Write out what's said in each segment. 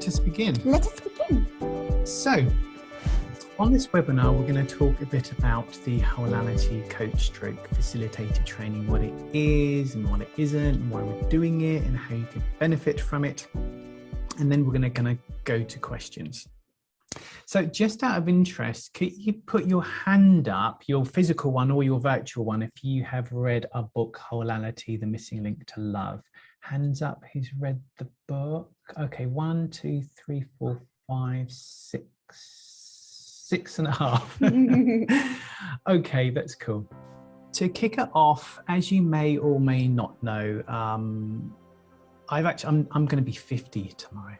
let us begin. Let us begin. So, on this webinar, we're going to talk a bit about the Whoallity coach stroke facilitator training, what it is and what it isn't, and why we're doing it and how you can benefit from it. And then we're going to go to questions. So just out of interest, could you put your hand up, your physical one or your virtual one, if you have read our book, Wholality, The Missing Link to Love? Hands up, who's read the book? Okay, 1, 2, 3, 4, 5, 6, 6.5. Okay, that's cool. To kick it off, as you may or may not know, I'm going to be 50 tomorrow.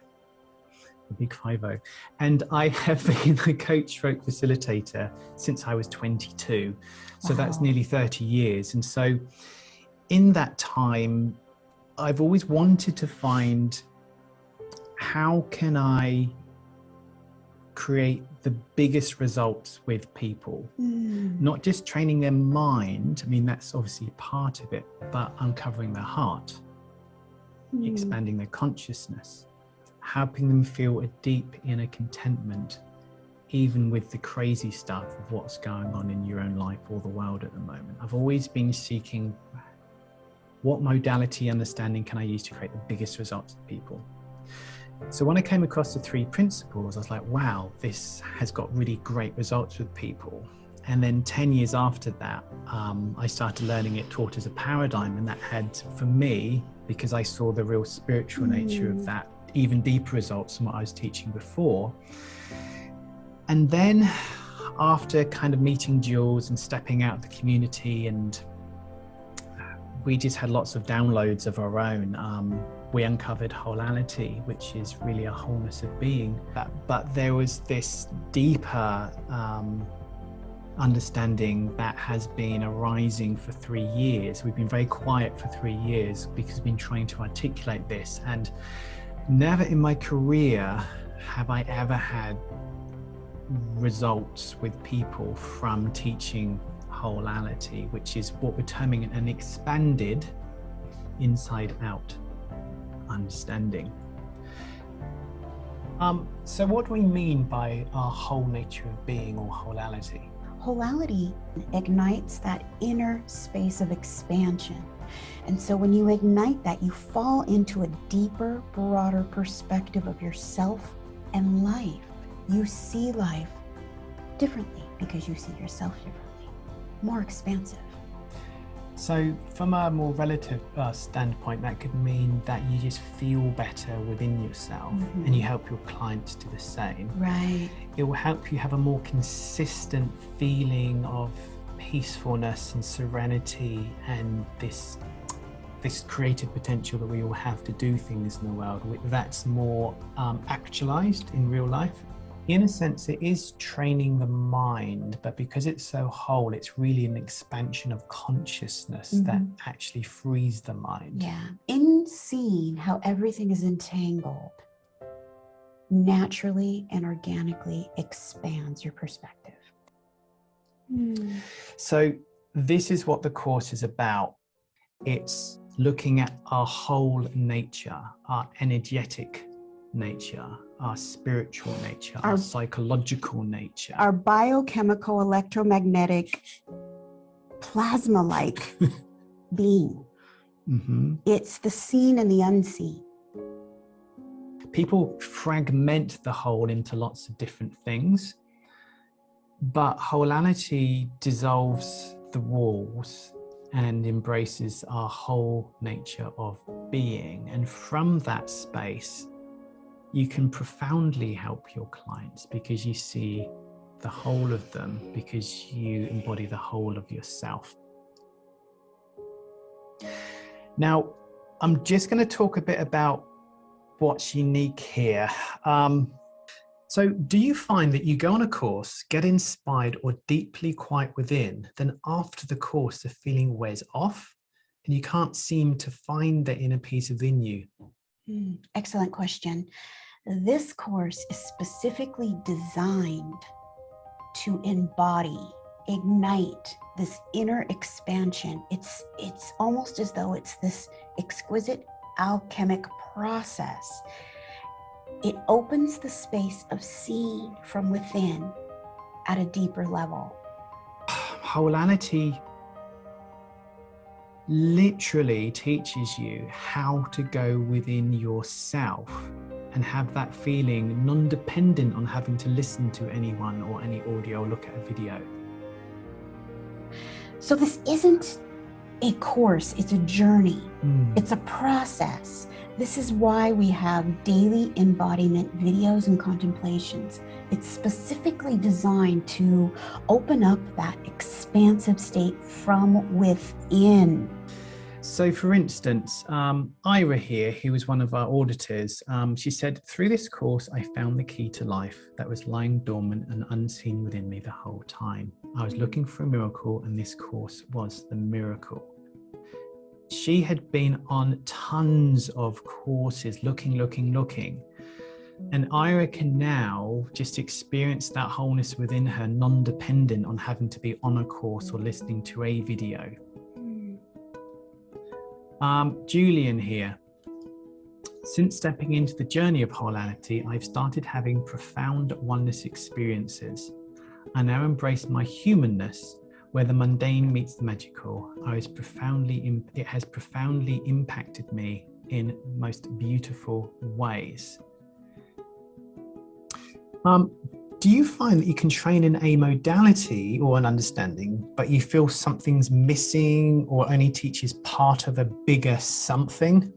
A big 50, and I have been a coach stroke facilitator since I was 22, so wow. That's nearly 30 years. And so in that time I've always wanted to find, how can I create the biggest results with people? Not just training their mind, I mean that's obviously part of it, but uncovering their heart, expanding their consciousness, helping them feel a deep inner contentment, even with the crazy stuff of what's going on in your own life or the world at the moment. I've always been seeking, what modality understanding can I use to create the biggest results with people? So when I came across the 3 principles, I was like, wow, this has got really great results with people. And then 10 years after that, I started learning it, taught as a paradigm, and that had, for me, because I saw the real spiritual nature of that, even deeper results than what I was teaching before. And then after kind of meeting Jules and stepping out of the community, and we just had lots of downloads of our own, we uncovered Whoallity, which is really a wholeness of being. But there was this deeper understanding that has been arising for 3 years. We've been very quiet for 3 years because we've been trying to articulate this, and never in my career have I ever had results with people from teaching Whoallity, which is what we're terming an expanded inside out understanding. So what do we mean by our whole nature of being, or Whoallity? Whoallity ignites that inner space of expansion. And so when you ignite that, you fall into a deeper, broader perspective of yourself and life. You see life differently because you see yourself differently, more expansive. So from a more relative standpoint, that could mean that you just feel better within yourself, and you help your clients do the same. Right. It will help you have a more consistent feeling of peacefulness and serenity, and this creative potential that we all have to do things in the world that's more actualized in real life. In a sense, it is training the mind, but because it's so whole, it's really an expansion of consciousness that actually frees the mind. Yeah. In seeing how everything is entangled, naturally and organically expands your perspective. So this is what the course is about. It's looking at our whole nature, our energetic nature, our spiritual nature, our psychological nature, our biochemical, electromagnetic, plasma-like being. It's the seen and the unseen. People fragment the whole into lots of different things, but Whoallity dissolves the walls and embraces our whole nature of being. And from that space, you can profoundly help your clients because you see the whole of them, because you embody the whole of yourself. Now, I'm just going to talk a bit about what's unique here. So do you find that you go on a course, get inspired or deeply quiet within, then after the course, the feeling wears off and you can't seem to find the inner peace within you? Excellent question. This course is specifically designed to embody, ignite this inner expansion. It's almost as though it's this exquisite alchemic process. it opens the space of seeing from within at a deeper level. Wholality literally teaches you how to go within yourself and have that feeling non-dependent on having to listen to anyone or any audio or look at a video. So this isn't a course, it's a journey. It's a process. This is why we have daily embodiment videos and contemplations. It's specifically designed to open up that expansive state from within. So for instance, Ira here, who was one of our auditors, she said, through this course, I found the key to life that was lying dormant and unseen within me the whole time. I was looking for a miracle, and this course was the miracle. She had been on tons of courses, looking. And Ira can now just experience that wholeness within her, non-dependent on having to be on a course or listening to a video. Julian here. Since stepping into the journey of Wholality, I've started having profound oneness experiences. I now embrace my humanness, where the mundane meets the magical. It has profoundly impacted me in most beautiful ways. Do you find that you can train in a modality or an understanding, but you feel something's missing or only teaches part of a bigger something?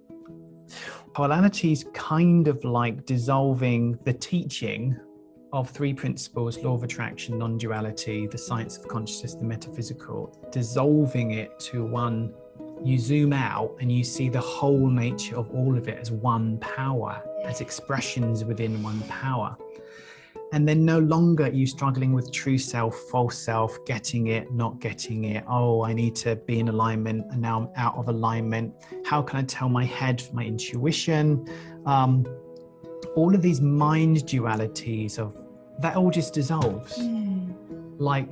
Wholality is kind of like dissolving the teaching of three principles: law of attraction, non-duality, the science of consciousness, the metaphysical, dissolving it to one. You zoom out and you see the whole nature of all of it as one power, as expressions within one power. And then no longer are you struggling with true self, false self, getting it, not getting it. Oh, I need to be in alignment and now I'm out of alignment. How can I tell my head, my intuition? All of these mind dualities of that all just dissolves. Like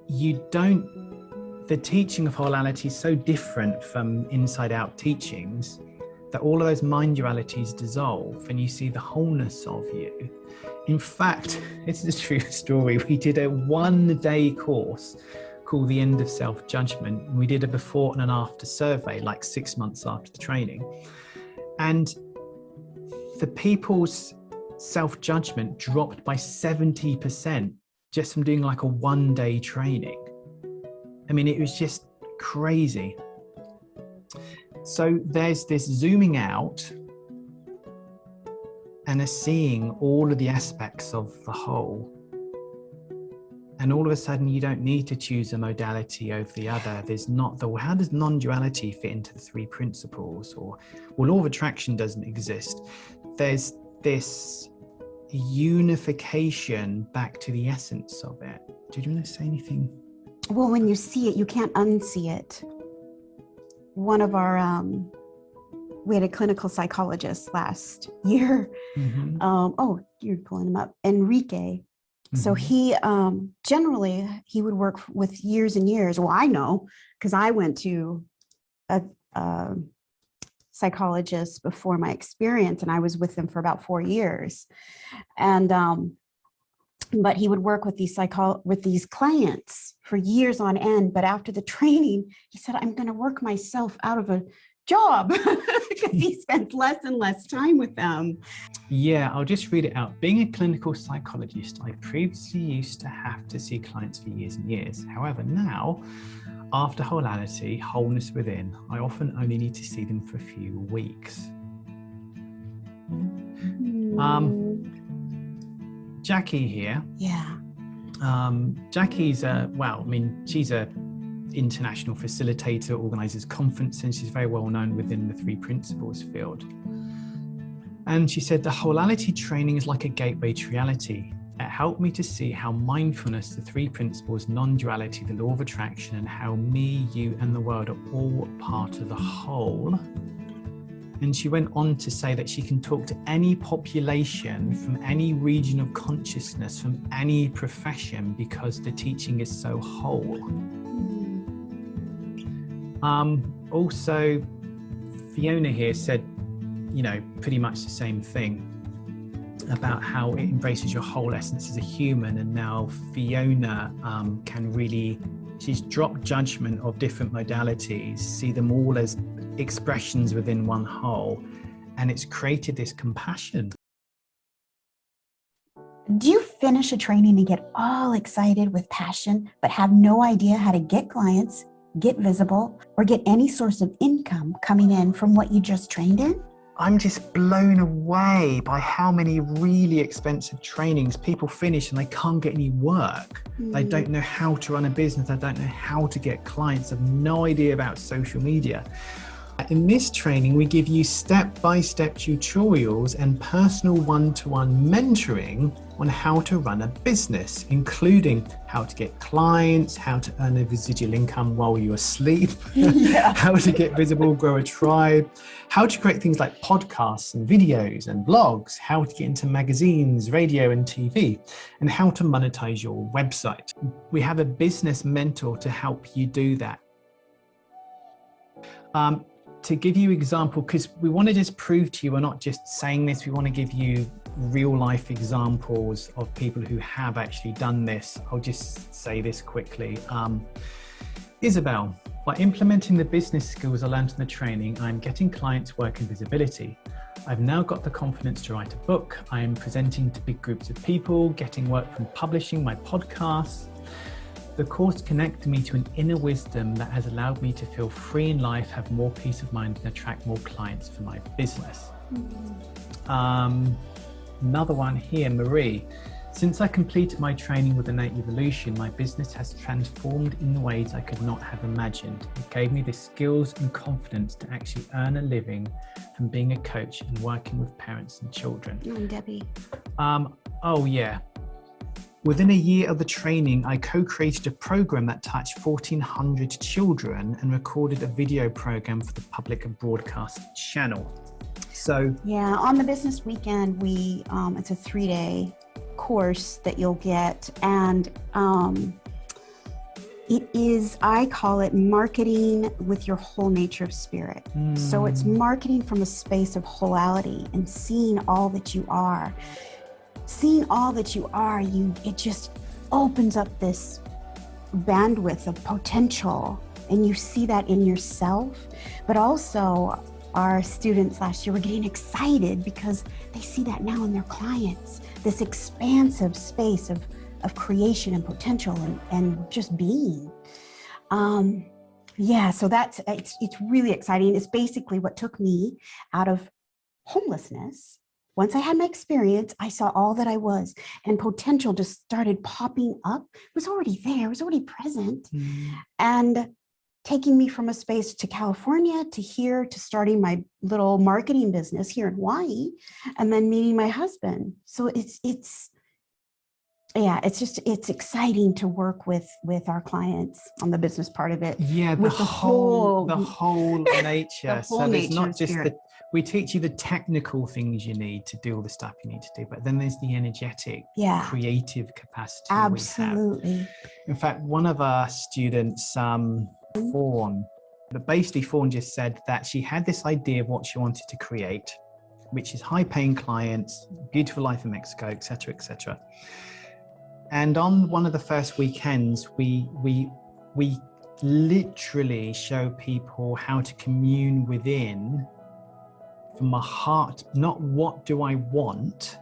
the teaching of Wholality is so different from inside out teachings that all of those mind dualities dissolve and you see the wholeness of you. In fact, it's a true story. We did a one-day course called The End of Self-Judgment. We did a before and an after survey, like 6 months after the training. And the people's self-judgment dropped by 70% just from doing like a one-day training. I mean, it was just crazy. So there's this zooming out and a seeing all of the aspects of the whole. And all of a sudden you don't need to choose a modality over the other. There's not the, how does non-duality fit into the three principles? Or, well, law of attraction doesn't exist. There's this unification back to the essence of it. Did you want to say anything? Well, when you see it, you can't unsee it. One of our, we had a clinical psychologist last year. Oh, you're pulling him up, Enrique. So he, generally, he would work with years and years. Well, I know, because I went to a psychologist before my experience, and I was with them for about 4 years. And, but he would work with these clients for years on end. But after the training, he said, I'm going to work myself out of a job because he spent less and less time with them. Yeah, I'll just read it out. Being a clinical psychologist, I previously used to have to see clients for years and years. However, now, after Wholality, wholeness within, I often only need to see them for a few weeks. Jackie here. Yeah. Jackie's she's a international facilitator, organizes conferences. She's very well known within the three principles field. And she said, the Wholality training is like a gateway to reality. It helped me to see how mindfulness, the three principles, non-duality, the law of attraction, and how me, you, and the world are all part of the whole. And she went on to say that she can talk to any population from any region of consciousness, from any profession, because the teaching is so whole. Also, Fiona here said, pretty much the same thing. about how it embraces your whole essence as a human. And now Fiona can really, she's dropped judgment of different modalities, see them all as expressions within one whole, and it's created this compassion. Do you finish a training and get all excited with passion, but have no idea how to get clients, get visible, or get any source of income coming in from what you just trained in? I'm just blown away by how many really expensive trainings people finish and they can't get any work. They don't know how to run a business. They don't know how to get clients. They have no idea about social media. In this training, we give you step-by-step tutorials and personal one-to-one mentoring on how to run a business, including how to get clients, how to earn a residual income while you're asleep, how to get visible, grow a tribe, how to create things like podcasts and videos and blogs, how to get into magazines, radio and TV, and how to monetize your website. We have a business mentor to help you do that. To give you an example, because we want to just prove to you we're not just saying this, we want to give you real life examples of people who have actually done this. I'll just say this quickly. Isabel, by implementing the business skills I learned in the training, I'm getting clients work in visibility. I've now got the confidence to write a book. I am presenting to big groups of people, getting work from publishing my podcasts. The course connected me to an inner wisdom that has allowed me to feel free in life, have more peace of mind, and attract more clients for my business. Another one here, Marie. Since I completed my training with Innate Evolution, my business has transformed in ways I could not have imagined. It gave me the skills and confidence to actually earn a living from being a coach and working with parents and children. Debbie. Oh yeah. Within a year of the training, I co-created a program that touched 1,400 children and recorded a video program for the public broadcast channel. So yeah, on the business weekend, it's a 3-day course that you'll get, and it is, I call it marketing with your whole nature of spirit. So it's marketing from a space of wholality and seeing all that you are. Seeing all that you are, it just opens up this bandwidth of potential, and you see that in yourself. But also, our students last year were getting excited because they see that now in their clients, this expansive space of creation and potential and just being. Yeah, so it's really exciting. It's basically what took me out of homelessness. Once I had my experience, I saw all that I was, and potential just started popping up. It was already there, it was already present. And taking me from a space to California, to here, to starting my little marketing business here in Hawaii, and then meeting my husband. So it's exciting to work with our clients on the business part of it. Yeah, the whole nature. So there's not just we teach you the technical things you need to do all the stuff you need to do, but then there's the energetic, creative capacity. Absolutely. We have. In fact, one of our students, Fawn, but basically Fawn just said that she had this idea of what she wanted to create, which is high-paying clients, beautiful life in Mexico, etc., etc. And on one of the first weekends, we literally show people how to commune within from my heart, not what do I want,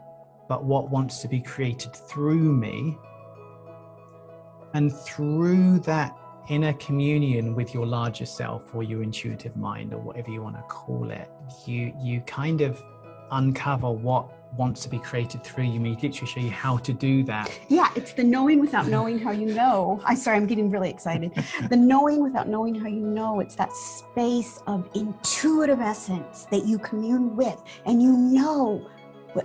but what wants to be created through me. And through that inner communion with your larger self or your intuitive mind or whatever you want to call it, you kind of uncover what wants to be created through you. We literally show you how to do that. Yeah, it's the knowing without knowing how you know. I'm getting really excited. The knowing without knowing how you know. It's that space of intuitive essence that you commune with, and you know,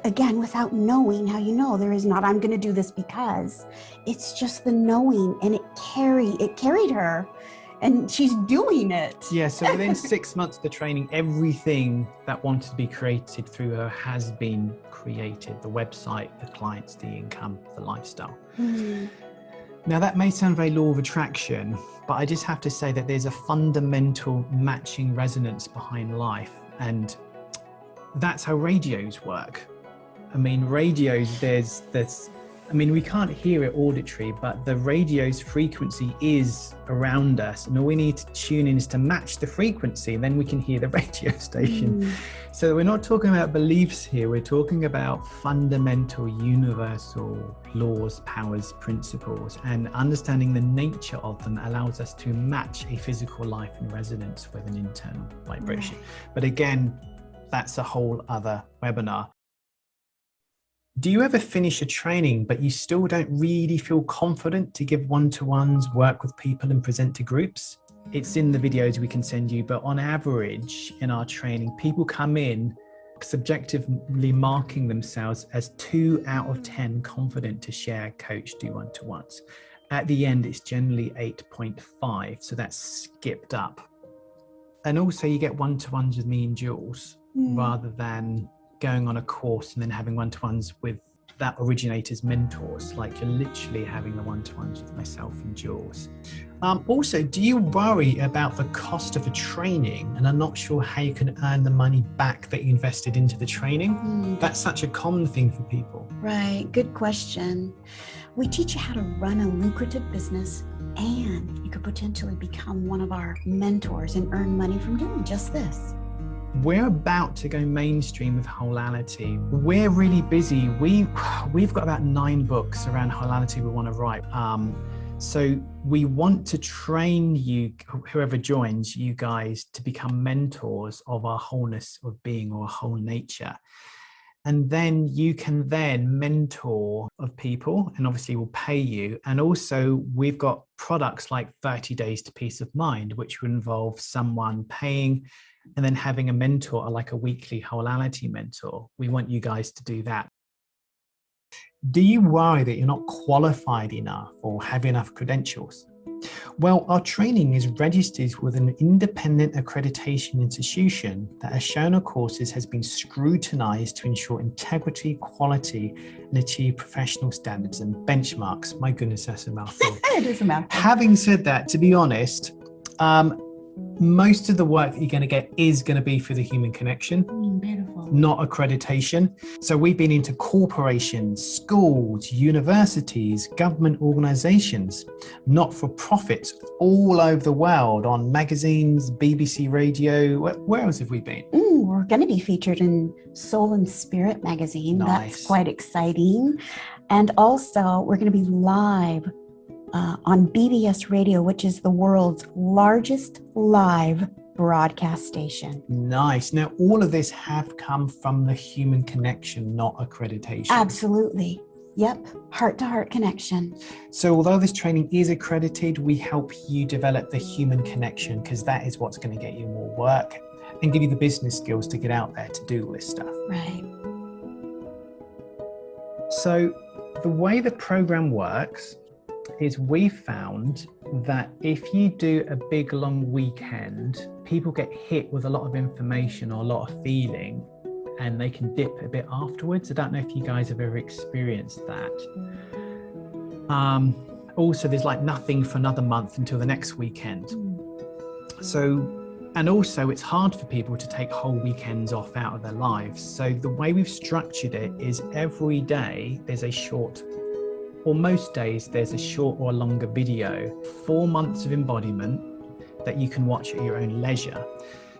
again, without knowing how you know. There is not, I'm going to do this because. It's just the knowing, and it carried her. And she's doing it. Yeah, so within 6 months of the training, everything that wanted to be created through her has been created. The website, the clients, the income, the lifestyle. Now that may sound very law of attraction, but I just have to say that there's a fundamental matching resonance behind life. And that's how radios work. I mean, radios, there's I mean, we can't hear it auditory, but the radio's frequency is around us, and all we need to tune in is to match the frequency, and then we can hear the radio station. So we're not talking about beliefs here, we're talking about fundamental universal laws, powers, principles, and understanding the nature of them allows us to match a physical life in resonance with an internal vibration. But again, that's a whole other webinar. Do you ever finish a training, but you still don't really feel confident to give one-to-ones, work with people and present to groups? It's in the videos we can send you, but on average in our training, people come in subjectively marking themselves as 2 out of 10 confident to share, coach, do one-to-ones. At the end, it's generally 8.5, so that's skipped up. And also you get one-to-ones with me and Jules, rather than going on a course and then having one-to-ones with that originator's mentors. Like, you're literally having the one-to-ones with myself and Jules. Also, do you worry about the cost of a training and are not sure how you can earn the money back that you invested into the training? That's such a common thing for people. Right, good question. We teach you how to run a lucrative business, and you could potentially become one of our mentors and earn money from doing just this. We're about to go mainstream with Wholality. We're really busy. We've got about 9 books around Wholality we want to write. So we want to train you, whoever joins you guys, to become mentors of our wholeness of being, or whole nature. And then you can then mentor of people, and obviously we'll pay you. And also we've got products like 30 Days to Peace of Mind, which would involve someone paying and then having a mentor, like a weekly Wholality mentor. We want you guys to do that. Do you worry that you're not qualified enough or have enough credentials? Well, our training is registered with an independent accreditation institution that, as shown our courses, has been scrutinized to ensure integrity, quality, and achieve professional standards and benchmarks. My goodness, that's a mouthful. It is a mouthful. Having said that, to be honest, most of the work that you're going to get is going to be for the human connection, Beautiful. not accreditation. So we've been into corporations, schools, universities, government organizations, not-for-profits all over the world, on magazines, BBC Radio. Where else have we been? We're going to be featured in Soul and Spirit magazine. Nice. That's quite exciting. And also we're going to be live on BBS Radio, which is the world's largest live broadcast station. Nice. Now, all of this have come from the human connection, not accreditation. Absolutely. Yep. Heart-to-heart connection. So although this training is accredited, we help you develop the human connection, because that is what's going to get you more work and give you the business skills to get out there to do all this stuff. Right. So the way the program works is, we found that if you do a big long weekend, people get hit with a lot of information or a lot of feeling, and they can dip a bit afterwards. I don't know if you guys have ever experienced that. Also, there's like nothing for another month until the next weekend. So, and also it's hard for people to take whole weekends off out of their lives. So the way we've structured it is, every day there's a short, or most days there's a short or longer video, 4 months of embodiment that you can watch at your own leisure.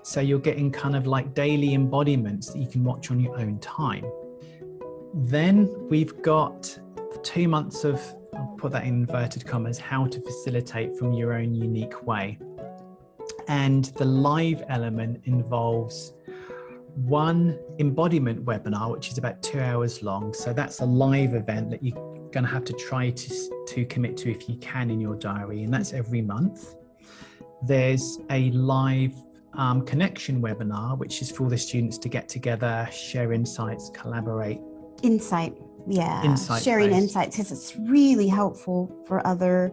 So you're getting kind of like daily embodiments that you can watch on your own time. Then we've got 2 months of, I'll put that in inverted commas, how to facilitate from your own unique way. And the live element involves 1 embodiment webinar, which is about 2 hours long. So that's a live event that you're going to have to try to commit to if you can in your diary, and that's every month. There's a live connection webinar, which is for the students to get together, share insights, collaborate. Insight. Yeah. Insight Sharing based. insights, because it's really helpful for other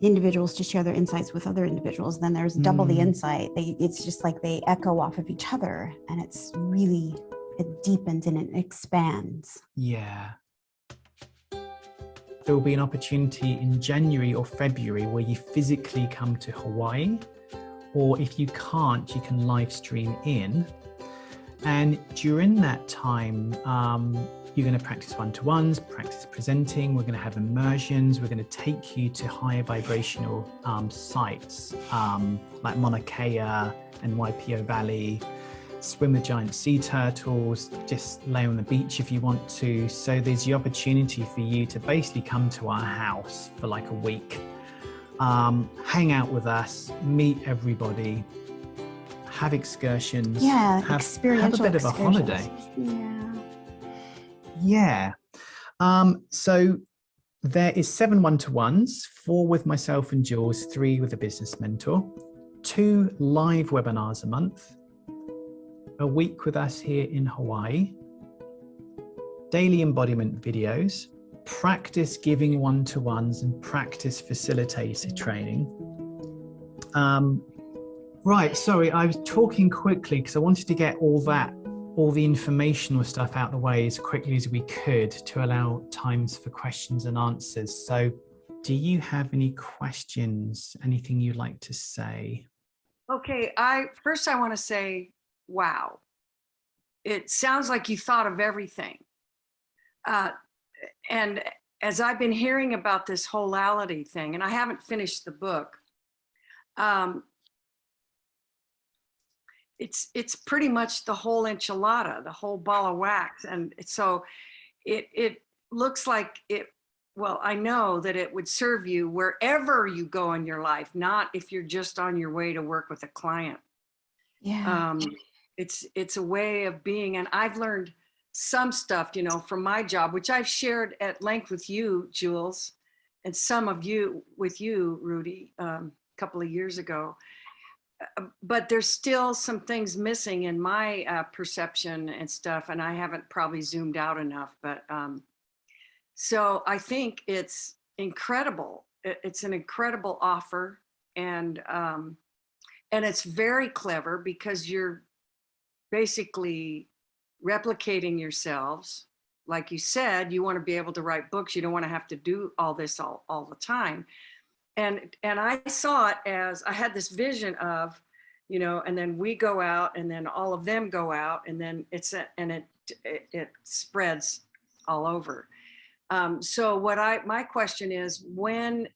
individuals to share their insights with other individuals. Then there's double the insight. It's just like they echo off of each other, and it's really, it deepens and it expands. Yeah. There will be an opportunity in January or February where you physically come to Hawaii, or if you can't, you can live stream in. And during that time, you're going to practice one-to-ones, practice presenting. We're going to have immersions. We're going to take you to higher vibrational sites like Mauna Kea and Waipio Valley, swim with giant sea turtles, just lay on the beach if you want to. So there's the opportunity for you to basically come to our house for like a week, hang out with us, meet everybody, have excursions, have a bit of a holiday. Yeah. So there is 7 one-to-ones, 4 with myself and Jules, 3 with a business mentor, 2 live webinars a month, a week with us here in Hawaii, daily embodiment videos, practice giving one-to-ones and practice facilitator training. Right, sorry, I was talking quickly because I wanted to get all the informational stuff out of the way as quickly as we could to allow times for questions and answers. So do you have any questions, anything you'd like to say? Okay, first I want to say, wow. It sounds like you thought of everything. And as I've been hearing about this Wholality thing, and I haven't finished the book, it's pretty much the whole enchilada, the whole ball of wax. And so it looks like well, I know that it would serve you wherever you go in your life, not if you're just on your way to work with a client. Yeah. It's a way of being. And I've learned some stuff, you know, from my job, which I've shared at length with you, Jules, and some of you with you, Rudy, a couple of years ago. But there's still some things missing in my perception and stuff, and I haven't probably zoomed out enough. But so I think it's incredible. It's an incredible offer, and it's very clever because you're basically replicating yourselves. Like you said, you want to be able to write books. You don't want to have to do all this all the time. And I saw it as, I had this vision of, you know, and then we go out and then all of them go out and then it spreads all over. So my question is, when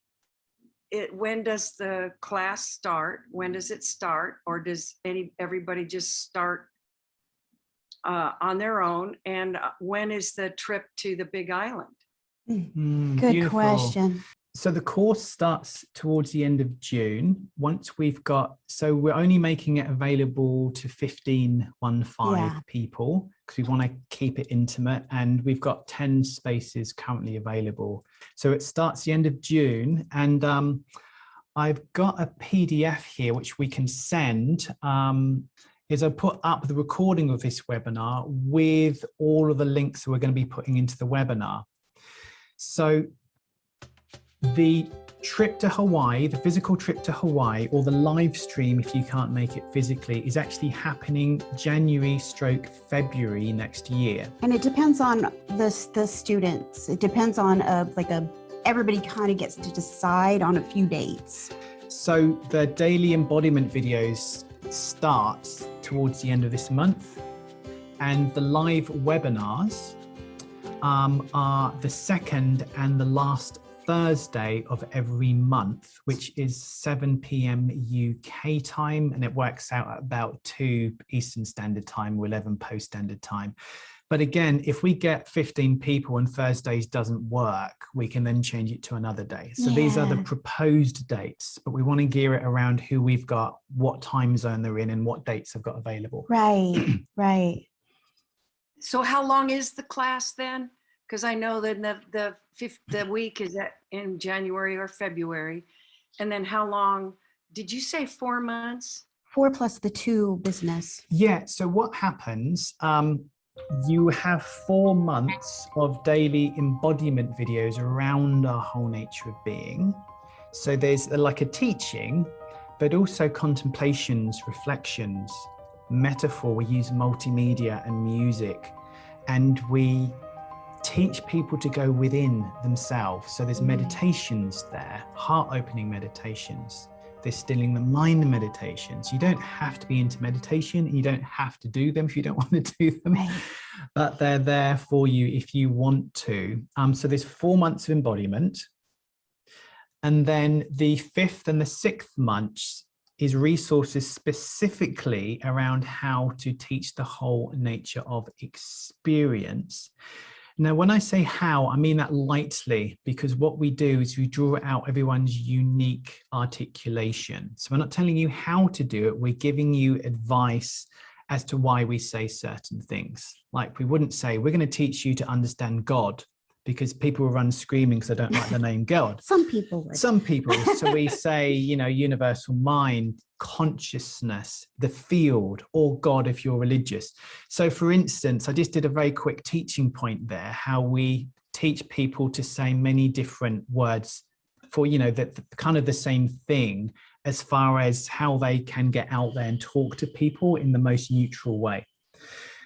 does the class start? When does it start? Or does everybody just start on their own? And when is the trip to the Big Island? Good Beautiful. question. So the course starts towards the end of June. Once we've got, so we're only making it available to 15 people because we want to keep it intimate, and we've got 10 spaces currently available. So it starts the end of June, and I've got a PDF here which we can send. Is I put up the recording of this webinar with all of the links that we're going to be putting into the webinar. So the trip to Hawaii, the physical trip to Hawaii, or the live stream if you can't make it physically, is actually happening January/February next year. And it depends on the students. It depends on everybody kind of gets to decide on a few dates. So the daily embodiment videos starts towards the end of this month, and the live webinars are the second and the last Thursday of every month, which is 7 p.m. UK time, and it works out at about 2 Eastern Standard Time or 11 Post Standard Time. But again, if we get 15 people and Thursdays doesn't work, we can then change it to another day. So these are the proposed dates, but we want to gear it around who we've got, what time zone they're in, and what dates I've got available. Right, right. So how long is the class then? Because I know that the week is in January or February. And then how long, did you say 4 months? 4 plus the 2 business. Yeah, so what happens, you have 4 months of daily embodiment videos around our whole nature of being. So there's like a teaching, but also contemplations, reflections, metaphor. We use multimedia and music, and we teach people to go within themselves. So there's meditations there, heart-opening meditations, There's stilling the mind meditations. You don't have to be into meditation. You don't have to do them if you don't want to do them, Right. but they're there for you if you want to. So there's 4 months of embodiment. And then the 5th and the 6th months is resources specifically around how to teach the whole nature of experience. Now, when I say how, I mean that lightly, because what we do is we draw out everyone's unique articulation. So we're not telling you how to do it. We're giving you advice as to why we say certain things. Like we wouldn't say, we're going to teach you to understand God, because people will run screaming because they don't like the name God. Some people would. Some people. So we say, you know, universal mind, consciousness, the field, or God if you're religious. So for instance, I just did a very quick teaching point there, how we teach people to say many different words for, you know, that kind of the same thing, as far as how they can get out there and talk to people in the most neutral way.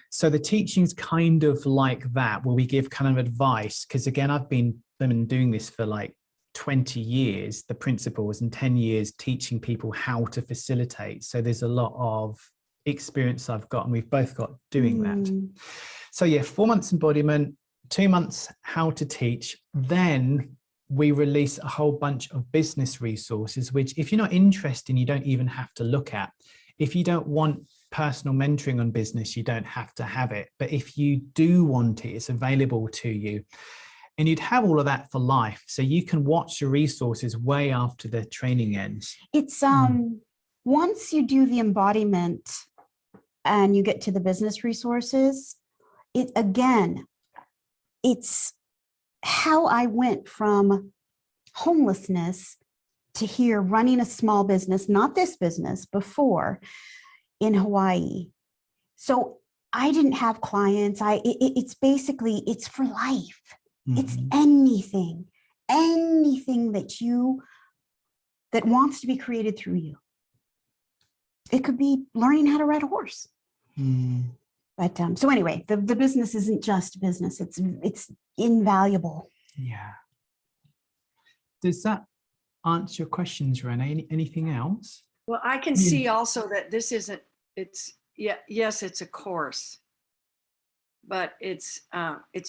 So the teaching's kind of like that, where we give kind of advice, because again, I've been doing this for like 20 years, the principles, and 10 years teaching people how to facilitate. So there's a lot of experience I've got, and we've both got doing that. So yeah, 4 months embodiment, 2 months how to teach. Then we release a whole bunch of business resources, which if you're not interested, you don't even have to look at. If you don't want personal mentoring on business, you don't have to have it. But if you do want it, it's available to you. And you'd have all of that for life. So you can watch the resources way after the training ends. It's once you do the embodiment and you get to the business resources, it's how I went from homelessness to here running a small business, not this business, before in Hawaii. So I didn't have clients. It's basically, it's for life. It's anything that wants to be created through you. It could be learning how to ride a horse. But so anyway, the business isn't just business. It's invaluable. Yeah. Does that answer your questions, Renee? Anything else? Well, I can see also that this isn't, yes, it's a course, but it's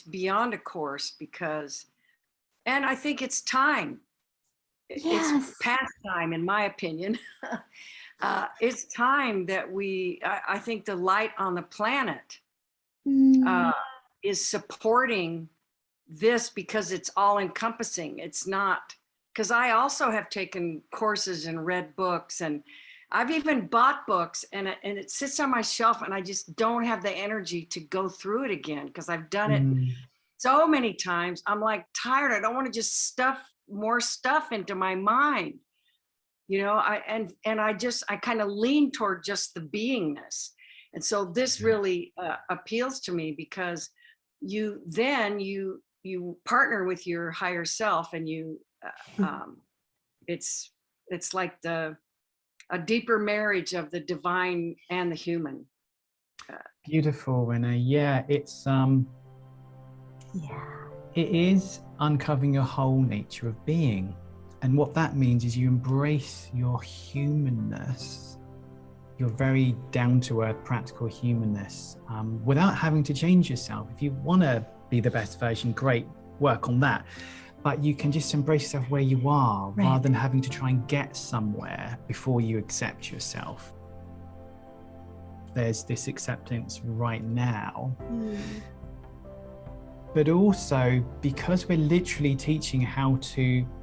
beyond a course, because, and I think it's time. It's past time, in my opinion. It's time that I think the light on the planet is supporting this, because it's all encompassing. It's not, because I also have taken courses and read books, and I've even bought books, and it sits on my shelf, and I just don't have the energy to go through it again, because I've done it so many times. I'm like tired. I don't want to just stuff more stuff into my mind, you know. I kind of lean toward just the beingness, and so this really appeals to me, because you partner with your higher self, and you it's like a deeper marriage of the divine and the human. Beautiful, Renee. Yeah, it's it is uncovering your whole nature of being. And what that means is you embrace your humanness, your very down-to-earth practical humanness, without having to change yourself. If you want to be the best version, great, work on that. But you can just embrace yourself where you are, rather than having to try and get somewhere before you accept yourself. There's this acceptance right now. But also, because we're literally teaching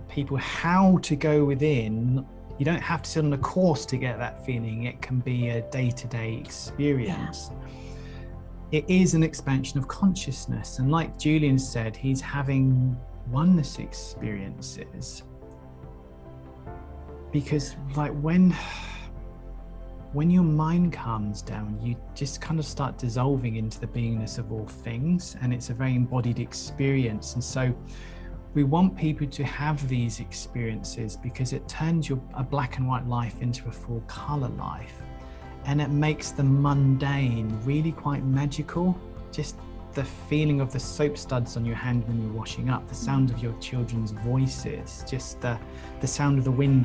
people how to go within, you don't have to sit on a course to get that feeling. It can be a day-to-day experience. It is an expansion of consciousness. And like Julian said, he's having oneness experiences, because like when your mind calms down, you just kind of start dissolving into the beingness of all things, and it's a very embodied experience. And so we want people to have these experiences, because it turns a black and white life into a full color life, and it makes the mundane really quite magical. Just the feeling of the soap suds on your hand when you're washing up, the sound of your children's voices, just the sound of the wind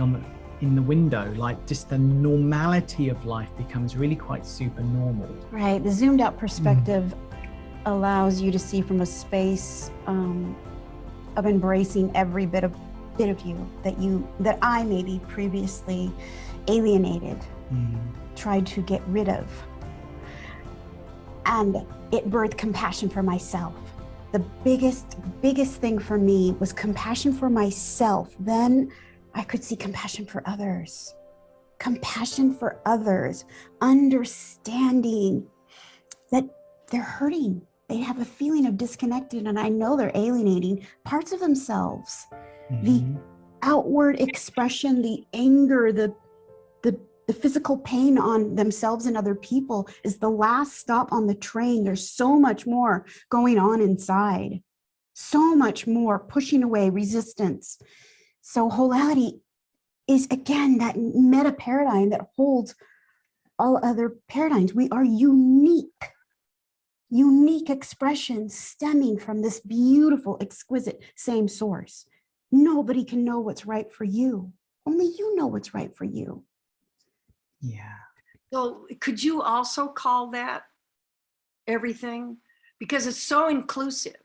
in the window, like just the normality of life becomes really quite super normal. Right. The zoomed out perspective allows you to see from a space of embracing every bit of you that I maybe previously alienated, tried to get rid of. And it birthed compassion for myself. The biggest thing for me was compassion for myself. Then I could see compassion for others. Compassion for others, understanding that they're hurting. They have a feeling of disconnected, and I know they're alienating parts of themselves. The outward expression, the anger, the physical pain on themselves and other people is the last stop on the train. There's so much more going on inside, so much more pushing away, resistance. So Whoallity is, again, that meta paradigm that holds all other paradigms. We are unique expressions stemming from this beautiful, exquisite same source. Nobody can know what's right for you. Only you know what's right for you. Yeah. So could you also call that everything? Because it's so inclusive.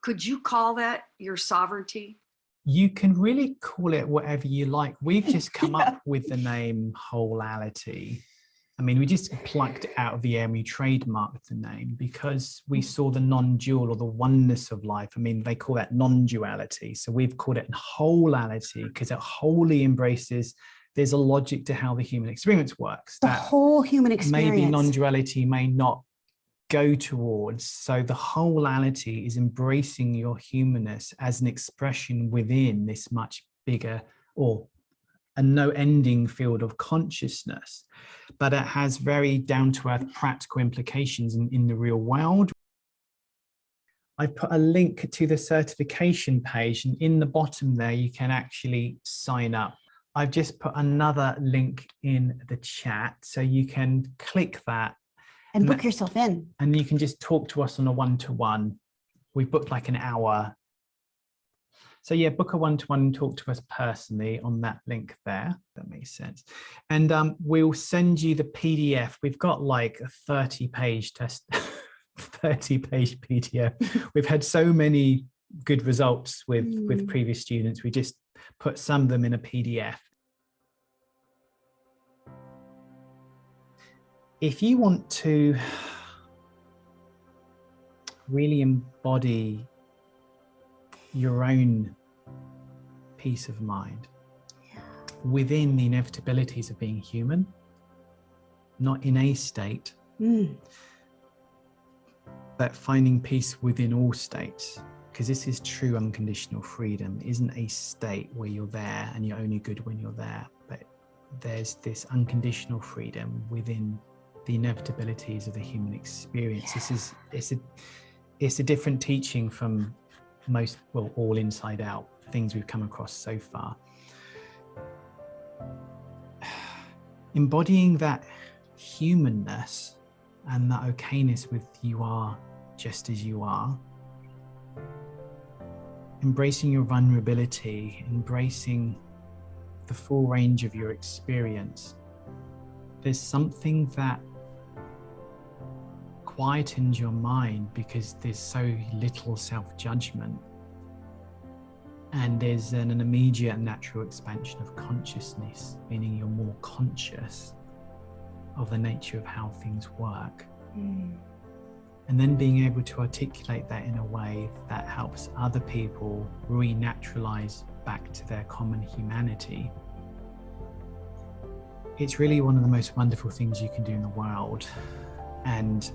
Could you call that your sovereignty? You can really call it whatever you like. We've just come up with the name Whoallity. I mean, we just plucked it out of the air and we trademarked the name because we saw the non-dual or the oneness of life. I mean, they call that non-duality. So we've called it Whoallity because it wholly embraces, there's a logic to how the human experience works. The whole human experience. Maybe non-duality may not go towards. So the Whoallity is embracing your humanness as an expression within this much bigger or a no ending field of consciousness, but it has very down to earth practical implications in the real world. I've put a link to the certification page, and in the bottom there, you can actually sign up. I've just put another link in the chat, so you can click that. And book yourself in. And you can just talk to us on a one-to-one. We've booked like an hour. So yeah, book a one-to-one and talk to us personally on that link there. That makes sense. And we'll send you the PDF. We've got like a 30-page test, 30-page PDF. We've had so many good results with previous students. We just put some of them in a PDF. If you want to really embody your own peace of mind within the inevitabilities of being human, not in a state, but finding peace within all states, because this is true unconditional freedom. It isn't a state where you're there and you're only good when you're there, but there's this unconditional freedom within the inevitabilities of the human experience. It's a different teaching from most, well, all inside out things we've come across so far. Embodying that humanness and that okayness with you are just as you are, embracing your vulnerability, embracing the full range of your experience. There's something that quietens your mind because there's so little self-judgment, and there's an immediate natural expansion of consciousness, meaning you're more conscious of the nature of how things work. And then being able to articulate that in a way that helps other people renaturalize back to their common humanity. It's really one of the most wonderful things you can do in the world. And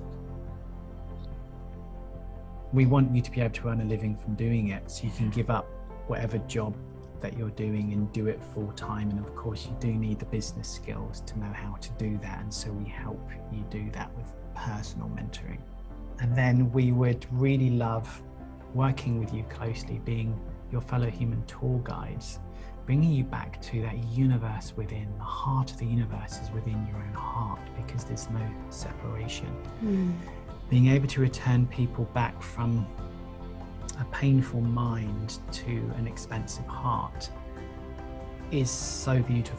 we want you to be able to earn a living from doing it, so you can give up whatever job that you're doing and do it full time. And of course you do need the business skills to know how to do that, and so we help you do that with personal mentoring. And then we would really love working with you closely, being your fellow human tour guides, bringing you back to that universe within. The heart of the universe is within your own heart, because there's no separation. Being able to return people back from a painful mind to an expansive heart, is so beautiful.